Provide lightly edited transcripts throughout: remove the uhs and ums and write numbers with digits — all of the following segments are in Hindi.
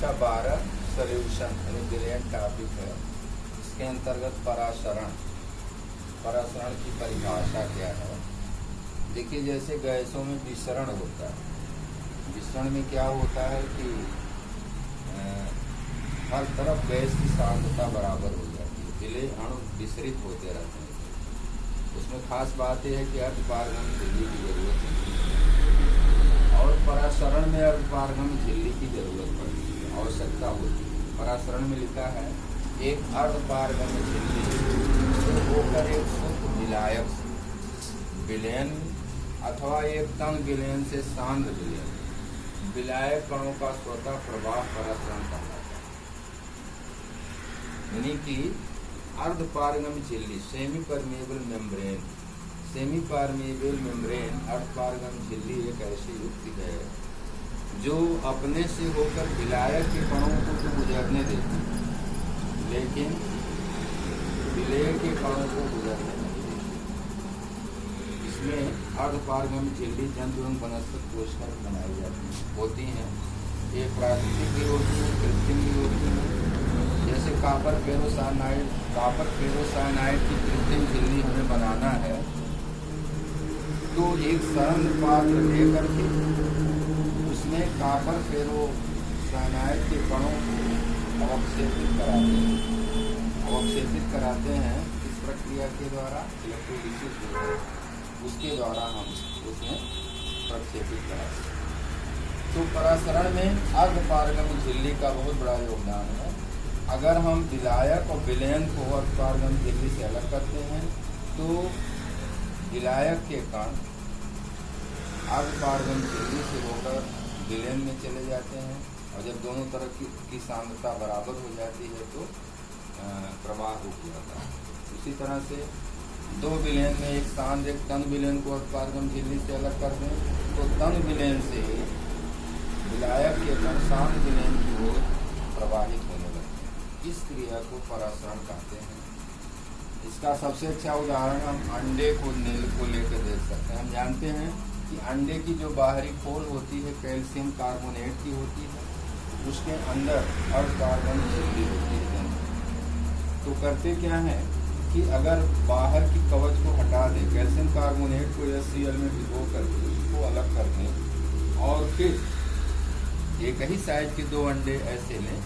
का 12 सॉल्यूशन यानी ब्रिलियंट टॉपिक है। इसके अंतर्गत परासरण की परिभाषा क्या है। देखिए, जैसे गैसों में विसरण होता है, विसरण में क्या होता है कि हर तरफ गैस की सांद्रता बराबर हो जाती है, विलेय अणु विसरित होते रहते हैं। उसमें खास बात यह है कि अर्धपारगम झिल्ली की जरूरत है और परासरण में अर्धपारगम झिल्ली की जरूरत पड़ती है, आवश्यकता होती है। परासरण में लिखा है एक अर्धपारगम झिल्ली से होकर एक शुद्ध विलायक विलयन अथवा एक तंग विलयन से सांद्र विलयन विलायक कणों का स्वतः प्रवाह परासरण कहलाता है। यानी कि अर्धपारगम झिल्ली सेमी परमेबल मेम्ब्रेन अर्धपारगम झिल्ली एक ऐसी युक्ति है जो अपने से होकर विलायक के कणों को तो गुजरने देती है, लेकिन विलेय के कणों को गुजरने नहीं देती। इसमें अर्धपारगम झिल्ली जंतु एवं वनस्पति कोशिकाएं बनाई होती हैं। ये प्राकृतिक भी होती है, कृत्रिम भी होती है। जैसे कॉपर फेरोसाइनाइड की कृत्रिम झिल्ली हमें बनाना है तो एक सरल पात्र लेकर के उसमें कॉपर फेरोसाइनाइड के कणों को अवक्षेपित कराते हैं। इस प्रक्रिया के द्वारा इलेक्ट्रोलिसिस जो है उसके द्वारा हम उसमें प्रक्षेपित कराते हैं। तो परासरण में अर्धपारगम झिल्ली का बहुत बड़ा योगदान है। अगर हम विलायक और विलयन को अर्धपारगम झिल्ली से अलग करते हैं तो विलायक के कण अर्धपारगम झिल्ली से होकर विलयन में चले जाते हैं और जब दोनों तरफ की सांद्रता बराबर हो जाती है तो प्रवाह रुक जाता है। उसी तरह से दो विलयन में एक सांद्र एक तन विलयन को अर्धपारगम झिल्ली से अलग कर दें तो तन विलयन से विलायक के कण सांद्र विलयन की ओर प्रवाहित होने लगते हैं। इस क्रिया को परासरण कहते हैं। इसका सबसे अच्छा उदाहरण हम अंडे को लेकर देख सकते हैं। हम जानते हैं कि अंडे की जो बाहरी खोल होती है कैल्शियम कार्बोनेट की होती है, उसके अंदर अर्धपारगम झिल्ली होती है। तो करते क्या है कि अगर बाहर की कवच को हटा दें, कैल्शियम कार्बोनेट को HCl में भिगो करके उसको अलग कर दें और फिर एक ही साइज के दो अंडे ऐसे लें,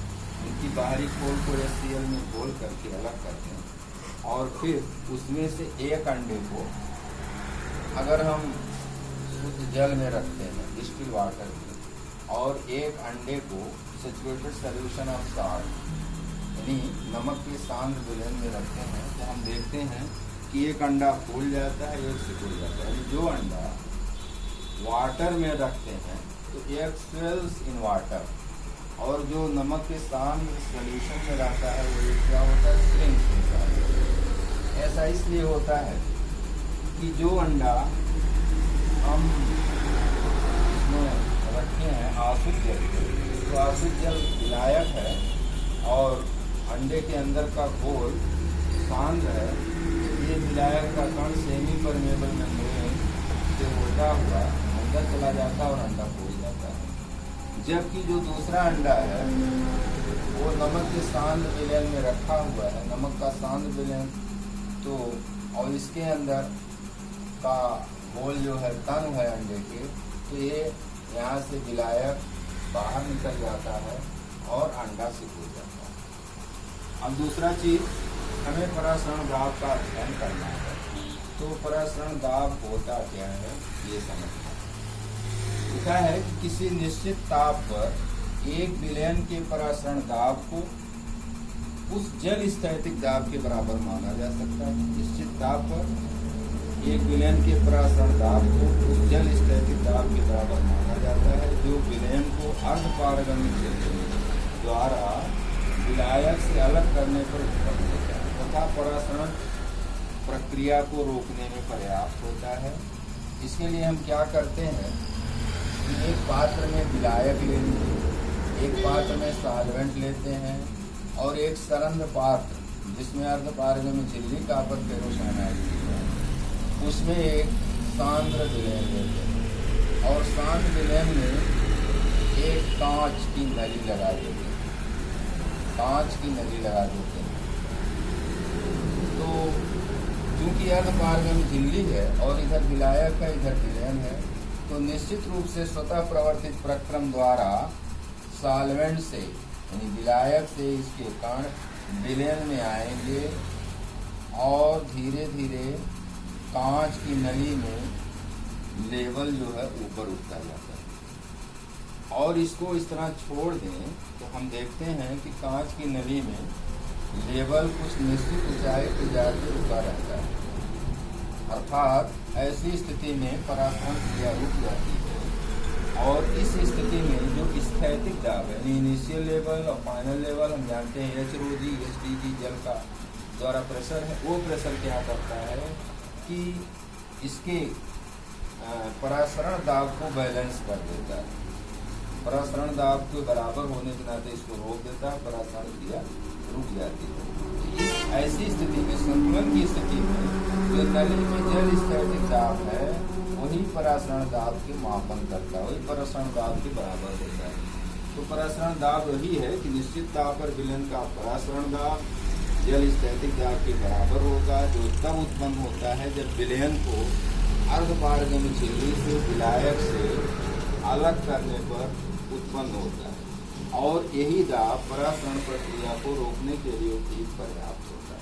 उनकी बाहरी खोल को HCl में घोल करके अलग कर दें और फिर उसमें से एक अंडे को अगर हम शुद्ध जल में रखते हैं डिस्टिल वाटर में और एक अंडे को सैचुरेटेड सॉल्यूशन ऑफ साल्ट यानी नमक के सांद्र विलयन में रखते हैं तो हम देखते हैं कि एक अंडा फूल जाता है, एक सिकुड़ जाता है। जो अंडा वाटर में रखते हैं तो एक स्वेल्स इन वाटर और जो नमक के सांद्र सॉल्यूशन में रहता है वो एक क्या होता है, श्रिंक्स होता है। ऐसा इसलिए होता है कि जो अंडा हम इसमें रखे हैं आसुत जल, तो आसुत जल विलायक है और अंडे के अंदर का घोल सांद्र है। ये विलायक का कण सेमी परमेबल मेम्ब्रेन से होता हुआ अंदर चला जाता है और अंडा फूल जाता है। जबकि जो दूसरा अंडा है वो नमक के सांद्र विलयन में रखा हुआ है, नमक का सांद्र विलयन तो और इसके अंदर का घोल जो है तन है अंडे के, तो ये यहाँ से विलायक बाहर निकल जाता है और अंडा सिकुड़ जाता है। अब दूसरा चीज हमें परासरण दाब का अध्ययन करना है। तो परासरण दाब होता क्या है ये समझना है। लिखा है कि किसी निश्चित ताप पर एक विलयन के परासरण दाब को उस जल स्थैतिक दाब के बराबर माना जा सकता है। निश्चित ताप पर एक विलयन के परासरण दाब को उस जल स्थैतिक दाब के बराबर माना जाता है जो विलयन को अर्धपारगम झिल्ली द्वारा विलायक से अलग करने पर उत्पन्न होता है तथा परासरण प्रक्रिया को रोकने में पर्याप्त होता है। इसके लिए हम क्या करते हैं कि एक पात्र में विलायक ले लीजिए, एक पात्र में सॉल्वेंट लेते हैं और एक सरंध्र पात्र जिसमें अर्धपारगम झिल्ली कॉपर फेरोसाइनाइड उसमें एक सांद्र विलयन लेते हैं और सांद्र विलयन में एक कांच की नली लगा देते हैं, कांच की नली लगा देते हैं। तो चूंकि अर्धपारगम झिल्ली है और इधर विलायक है, इधर विलयन है, तो निश्चित रूप से स्वतः प्रवर्तित प्रक्रम द्वारा सॉल्वेंट से यानी विलायक से इसके कण विलयन में आएंगे और धीरे धीरे कांच की नली में लेवल जो है ऊपर उठता जाता है। और इसको इस तरह छोड़ दें तो हम देखते हैं कि कांच की नली में लेवल कुछ निश्चित ऊंचाई पे जाकर रुका रहता है, अर्थात ऐसी स्थिति में परासरण क्रिया रुक जाती है। और इस स्थिति में जो स्थैतिक दाब है, इनिशियल लेवल और फाइनल लेवल हम जानते हैं HROG HDG जल का द्वारा प्रेशर है, वो प्रेशर क्या करता है कि इसके परासरण दाब को बैलेंस कर देता है, परासरण दाब के बराबर होने के नाते इसको रोक देता है, परासरण क्रिया रुक जाती है। ऐसी स्थिति में, संतुलन की स्थिति में, जो नली में जल स्थैतिक दाब है वही परासरण दाब के मापन करता है, वही परासरण दाब के बराबर होता है। तो परासरण दाब वही है कि निश्चित दाब पर विलयन का परासरण दाब जल स्थैतिक दाब के बराबर होगा, जो तब उत्पन्न होता है जब विलयन को अर्धपारगम झिल्ली से विलायक से अलग करने पर उत्पन्न होता है। और यही दाब परासरण प्रक्रिया को रोकने के लिए भी पर्याप्त होता है।